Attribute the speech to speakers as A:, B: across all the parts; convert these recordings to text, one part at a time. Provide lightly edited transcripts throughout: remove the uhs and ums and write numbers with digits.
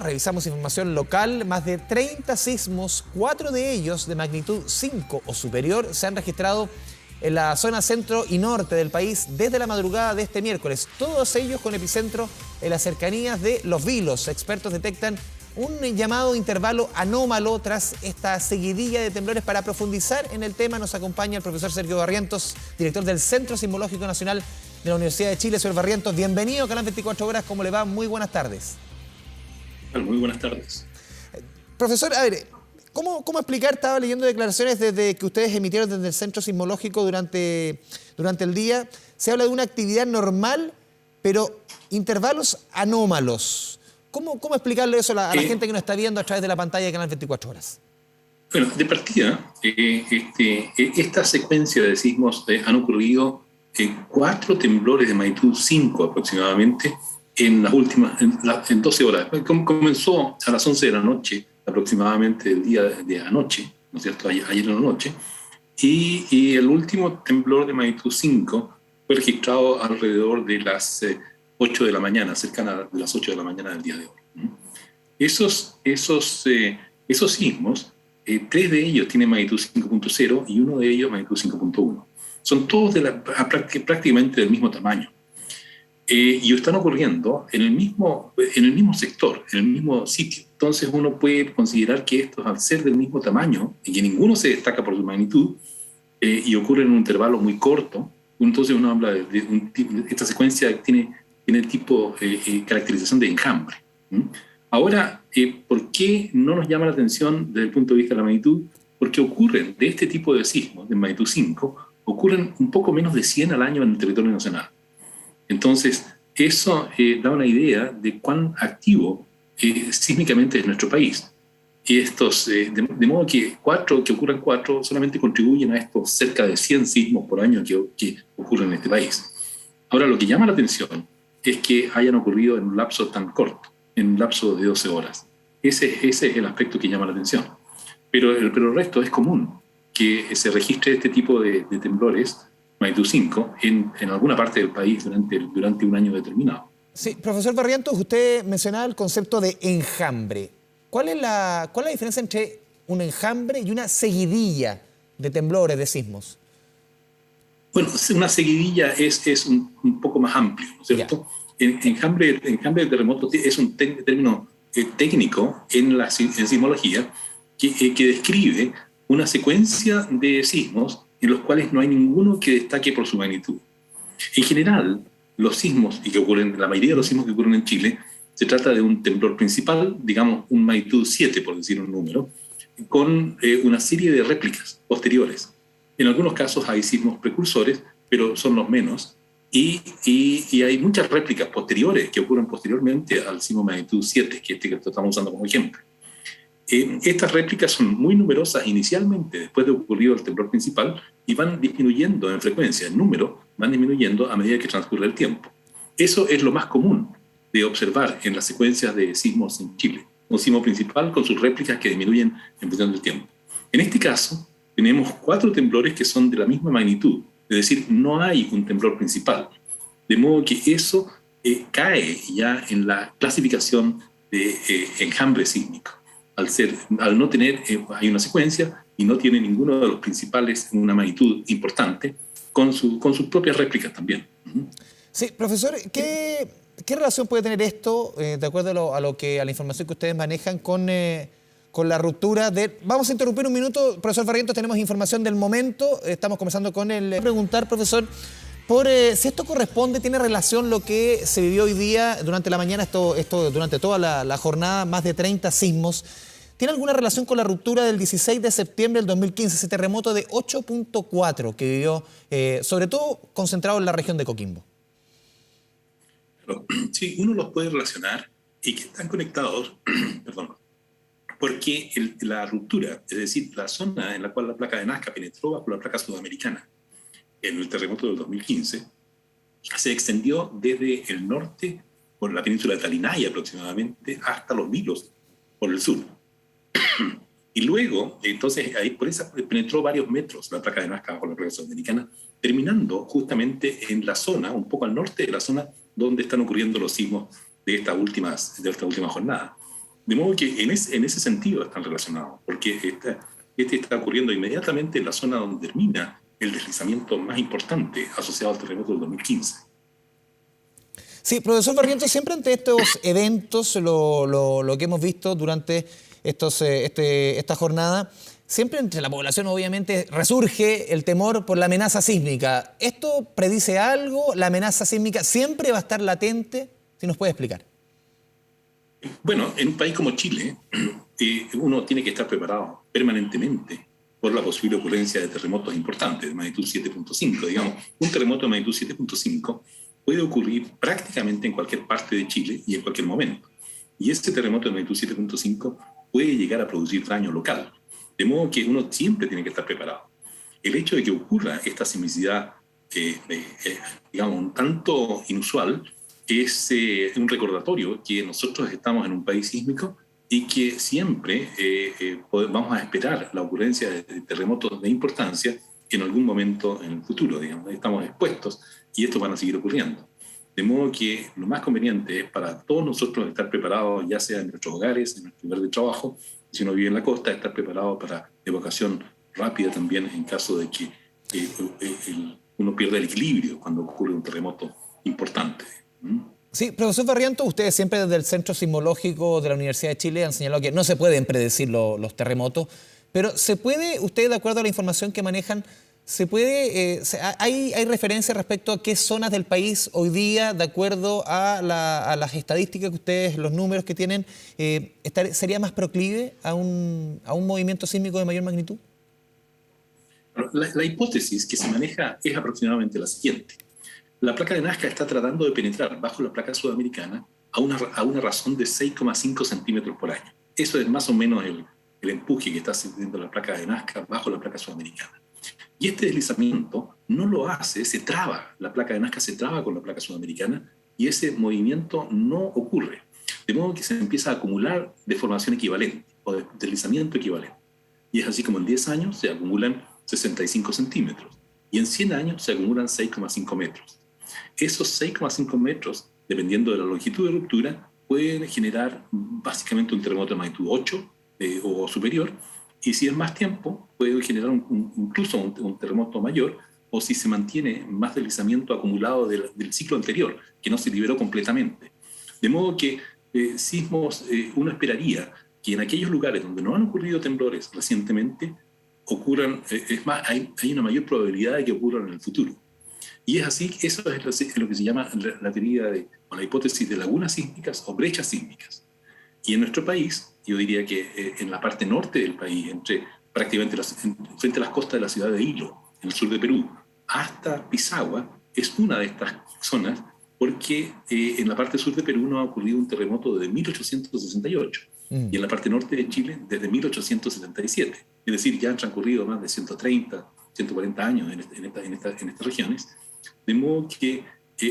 A: revisamos información local. Más de 30 sismos, 4 de ellos de magnitud 5 o superior, se han registrado en la zona centro y norte del país desde la madrugada de este miércoles. Todos ellos con epicentro en las cercanías de Los Vilos. Expertos detectan un llamado intervalo anómalo tras esta seguidilla de temblores. Para profundizar en el tema nos acompaña el profesor Sergio Barrientos, director del Centro Sismológico Nacional de la Universidad de Chile. Señor Barrientos, bienvenido a Canal 24 Horas. ¿Cómo le va? Muy buenas tardes.
B: Muy buenas tardes.
A: Profesor, a ver, ¿cómo explicar? Estaba leyendo declaraciones desde que ustedes emitieron desde el Centro Sismológico durante el día. Se habla de una actividad normal, pero intervalos anómalos. ¿Cómo explicarle eso a la gente que nos está viendo a través de la pantalla de Canal 24 Horas?
B: Bueno, de partida, esta secuencia de sismos han ocurrido 4 temblores de magnitud 5 aproximadamente en las últimas, en 12 horas. Comenzó a las 11 de la noche aproximadamente del día de anoche, ¿no es cierto?, ayer en la noche, y el último temblor de magnitud 5 fue registrado alrededor de las 8 de la mañana, cercana de las 8 de la mañana del día de hoy. Esos sismos, 3 de ellos tienen magnitud 5.0 y uno de ellos magnitud 5.1. Son todos prácticamente del mismo tamaño. Y están ocurriendo en el mismo sector, en el mismo sitio. Entonces uno puede considerar que estos, al ser del mismo tamaño, y que ninguno se destaca por su magnitud, y ocurre en un intervalo muy corto, entonces uno habla esta secuencia tiene tipo caracterización de enjambre. Ahora, ¿por qué no nos llama la atención desde el punto de vista de la magnitud? Porque ocurren de este tipo de sismos, de magnitud 5, ocurren un poco menos de 100 al año en el territorio nacional. Entonces, eso da una idea de cuán activo sísmicamente es nuestro país. Y estos, de modo que ocurran 4 solamente contribuyen a estos cerca de 100 sismos por año que ocurren en este país. Ahora, lo que llama la atención es que hayan ocurrido en un lapso tan corto, en un lapso de 12 horas. Ese es el aspecto que llama la atención. Pero el resto es común que se registre este tipo de temblores, magnitud 5, en alguna parte del país durante un año determinado.
A: Sí, profesor Barrientos, usted mencionaba el concepto de enjambre. ¿Cuál es la diferencia entre un enjambre y una seguidilla de temblores, de sismos?
B: Bueno, una seguidilla es un poco más amplio, ¿no es cierto? Enjambre de terremotos es un término técnico en sismología que describe una secuencia de sismos en los cuales no hay ninguno que destaque por su magnitud. En general, los sismos, la mayoría de los sismos que ocurren en Chile, se trata de un temblor principal, digamos un magnitud 7, por decir un número, con una serie de réplicas posteriores. En algunos casos hay sismos precursores, pero son los menos, y hay muchas réplicas posteriores que ocurren posteriormente al sismo magnitud 7, que estamos usando como ejemplo. Estas réplicas son muy numerosas inicialmente, después de ocurrido el temblor principal, y van disminuyendo en frecuencia, en número, van disminuyendo a medida que transcurre el tiempo. Eso es lo más común de observar en las secuencias de sismos en Chile. Un sismo principal con sus réplicas que disminuyen en función del tiempo. En este caso, tenemos 4 temblores que son de la misma magnitud, es decir, no hay un temblor principal. De modo que eso cae ya en la clasificación de enjambre sísmico. Al no tener, hay una secuencia y no tiene ninguno de los principales una magnitud importante con sus propias réplicas también.
A: Sí, profesor, ¿qué relación puede tener esto, de acuerdo a la información que ustedes manejan, con la ruptura de... Vamos a interrumpir un minuto, profesor Barrientos, tenemos información del momento, estamos comenzando con el... Preguntar, profesor, si esto corresponde, tiene relación lo que se vivió hoy día, durante la mañana, esto durante toda la jornada, más de 30 sismos. ¿Tiene alguna relación con la ruptura del 16 de septiembre del 2015, ese terremoto de 8.4 que vivió, sobre todo concentrado en la región de Coquimbo?
B: Sí, uno los puede relacionar y que están conectados, perdón, porque la ruptura, es decir, la zona en la cual la placa de Nazca penetró bajo la placa sudamericana en el terremoto del 2015, se extendió desde el norte, por la península de Talinaya aproximadamente, hasta Los Vilos, por el sur. Y luego, entonces, ahí penetró varios metros la placa de Nazca bajo la placa sudamericana, terminando justamente en la zona, un poco al norte de la zona donde están ocurriendo los sismos de esta última jornada. De modo que en ese sentido están relacionados, porque este está ocurriendo inmediatamente en la zona donde termina el deslizamiento más importante asociado al terremoto del 2015.
A: Sí, profesor Barrientos, siempre ante estos eventos, lo que hemos visto durante esta jornada, siempre entre la población obviamente resurge el temor por la amenaza sísmica. ¿Esto predice algo? ¿La amenaza sísmica siempre va a estar latente? Si nos puede explicar.
B: Bueno, en un país como Chile, uno tiene que estar preparado permanentemente por la posible ocurrencia de terremotos importantes, de magnitud 7.5. Digamos, un terremoto de magnitud 7.5 puede ocurrir prácticamente en cualquier parte de Chile y en cualquier momento. Y este terremoto de magnitud 7.5 puede llegar a producir daño local. De modo que uno siempre tiene que estar preparado. El hecho de que ocurra esta sismicidad, digamos, un tanto inusual, es un recordatorio que nosotros estamos en un país sísmico y que siempre vamos a esperar la ocurrencia de terremotos de importancia en algún momento en el futuro, digamos. Estamos expuestos y estos van a seguir ocurriendo. De modo que lo más conveniente es para todos nosotros estar preparados, ya sea en nuestros hogares, en nuestro lugar de trabajo, si uno vive en la costa, estar preparado para evacuación rápida también en caso de que uno pierda el equilibrio cuando ocurre un terremoto importante.
A: Sí, profesor Barrientos, ustedes siempre desde el Centro Sismológico de la Universidad de Chile han señalado que no se pueden predecir los terremotos, pero ¿se puede, ustedes de acuerdo a la información que manejan, hay referencia respecto a qué zonas del país hoy día, de acuerdo a las estadísticas que ustedes, los números que tienen, sería más proclive a un movimiento sísmico de mayor magnitud?
B: La hipótesis que se maneja es aproximadamente la siguiente. La placa de Nazca está tratando de penetrar bajo la placa sudamericana a una razón de 6,5 centímetros por año. Eso es más o menos el empuje que está sintiendo la placa de Nazca bajo la placa sudamericana. Y este deslizamiento no lo hace, se traba, la placa de Nazca se traba con la placa sudamericana y ese movimiento no ocurre. De modo que se empieza a acumular deformación equivalente o deslizamiento equivalente. Y es así como en 10 años se acumulan 65 centímetros y en 100 años se acumulan 6,5 metros. Esos 6,5 metros, dependiendo de la longitud de ruptura, pueden generar básicamente un terremoto de magnitud 8 o superior, y si es más tiempo, puede generar incluso un terremoto mayor, o si se mantiene más deslizamiento acumulado del ciclo anterior, que no se liberó completamente. De modo que sismos, uno esperaría que en aquellos lugares donde no han ocurrido temblores recientemente, ocurran, hay una mayor probabilidad de que ocurran en el futuro. Y es así, eso es lo que se llama la teoría o la hipótesis de lagunas sísmicas o brechas sísmicas. Y en nuestro país, yo diría que en la parte norte del país, prácticamente frente a las costas de la ciudad de Hilo, en el sur de Perú, hasta Pisagua, es una de estas zonas, porque en la parte sur de Perú no ha ocurrido un terremoto desde 1868, y en la parte norte de Chile desde 1877. Es decir, ya han transcurrido más de 130, 140 años en estas regiones, de modo que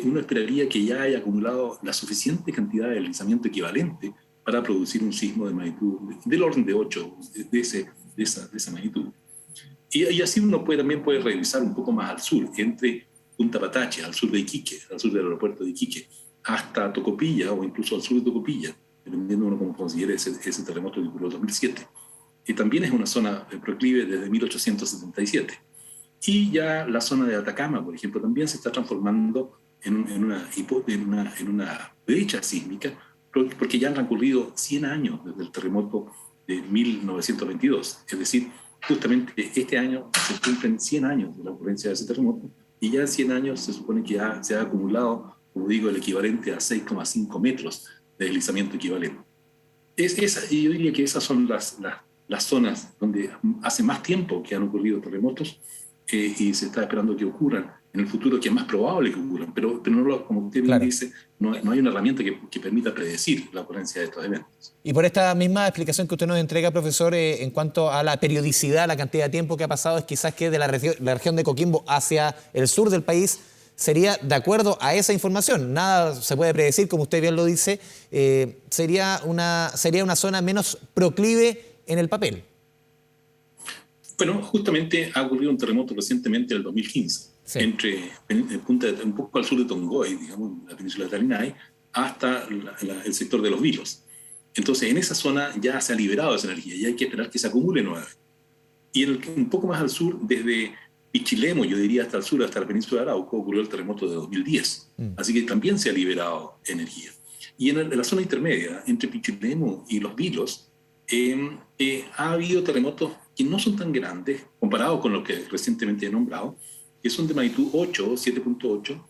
B: uno esperaría que ya haya acumulado la suficiente cantidad de deslizamiento equivalente para producir un sismo de magnitud del orden de 8, de esa magnitud. Y así uno también puede revisar un poco más al sur, entre Punta Patache, al sur de Iquique, al sur del aeropuerto de Iquique, hasta Tocopilla o incluso al sur de Tocopilla, dependiendo uno cómo considere ese terremoto que ocurrió en 2007. Y también es una zona proclive desde 1877. Y ya la zona de Atacama, por ejemplo, también se está transformando en una brecha sísmica, porque ya han transcurrido 100 años desde el terremoto de 1922. Es decir, justamente este año se cumplen 100 años de la ocurrencia de ese terremoto, y ya en 100 años se supone que ya se ha acumulado, como digo, el equivalente a 6,5 metros de deslizamiento equivalente. Y yo diría que esas son las zonas donde hace más tiempo que han ocurrido terremotos, y se está esperando que ocurran en el futuro, que es más probable que ocurran, pero no como usted bien dice, no hay una herramienta que permita predecir la ocurrencia de estos eventos.
A: Y por esta misma explicación que usted nos entrega, profesor, en cuanto a la periodicidad, la cantidad de tiempo que ha pasado, es quizás que de la región de Coquimbo hacia el sur del país sería de acuerdo a esa información. Nada se puede predecir, como usted bien lo dice, sería una zona menos proclive en el papel.
B: Bueno, justamente ha ocurrido un terremoto recientemente en el 2015, sí, un poco al sur de Tongoy, digamos, la península de Talinay, hasta el sector de Los Vilos. Entonces, en esa zona ya se ha liberado esa energía y hay que esperar que se acumule nuevamente. Y un poco más al sur, desde Pichilemu, yo diría hasta el sur, hasta la península de Arauco, ocurrió el terremoto de 2010. Así que también se ha liberado energía. Y en la zona intermedia, entre Pichilemu y Los Vilos, ha habido terremotos que no son tan grandes, comparados con los que recientemente he nombrado, que son de magnitud 8, 7.8,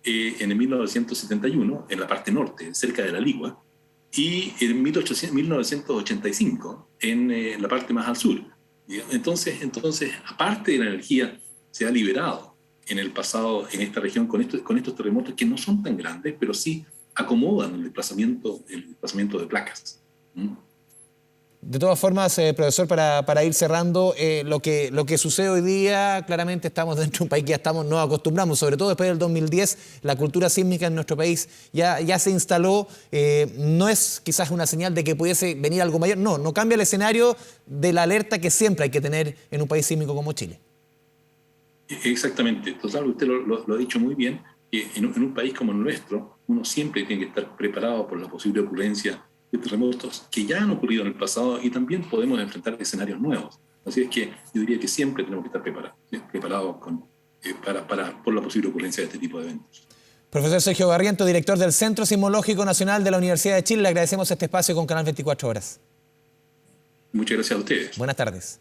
B: en el 1971, en la parte norte, cerca de La Ligua, y en 1985, en la parte más al sur. Entonces, aparte de la energía, se ha liberado en el pasado en esta región con estos terremotos que no son tan grandes, pero sí acomodan el desplazamiento de placas.
A: De todas formas, profesor, para ir cerrando, lo que sucede hoy día, claramente estamos dentro de un país que ya nos acostumbramos, sobre todo después del 2010, la cultura sísmica en nuestro país ya se instaló. No es quizás una señal de que pudiese venir algo mayor, no cambia el escenario de la alerta que siempre hay que tener en un país sísmico como Chile.
B: Exactamente, total, usted lo ha dicho muy bien, que en un país como el nuestro, uno siempre tiene que estar preparado por la posible ocurrencia de terremotos que ya han ocurrido en el pasado y también podemos enfrentar escenarios nuevos. Así es que yo diría que siempre tenemos que estar preparados por la posible ocurrencia de este tipo de eventos.
A: Profesor Sergio Barrientos, director del Centro Sismológico Nacional de la Universidad de Chile, le agradecemos este espacio con Canal 24 Horas.
B: Muchas gracias a ustedes.
A: Buenas tardes.